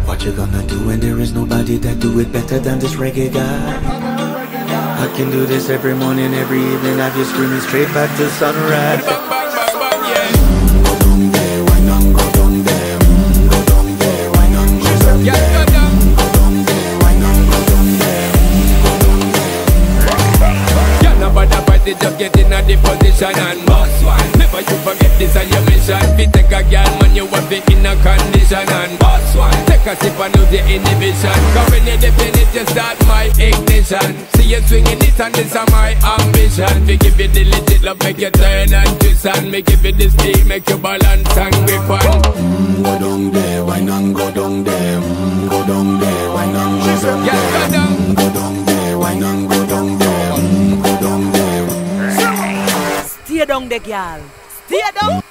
What you gonna do when there is nobody that do it better than this reggae guy? I can do this every morning, every evening. I just screaming straight back to sunrise. Bang, bang, bang, bang, yeah. Go down there, why not go down there? Go down there, why not go down there? Go down there, why not go down there? Go down there. Yeah, nobody fight it, just get in a the position and boss one. Never you forget this on your mission. If you take a girl, man, you want be in a condition and boss one. Take a sip and lose your inhibition. Cause when you defend it, you start my ignition. See you swinging it and this is my ambition. We give you the legit love, make you turn and twist and make you feel the speed, make you balance and grip on. Go down there, why not go down there? Go down there, why not go down there? Yeah, go down. Go down there, why not go down there? Go down there. Stay down there, girl. Stay down.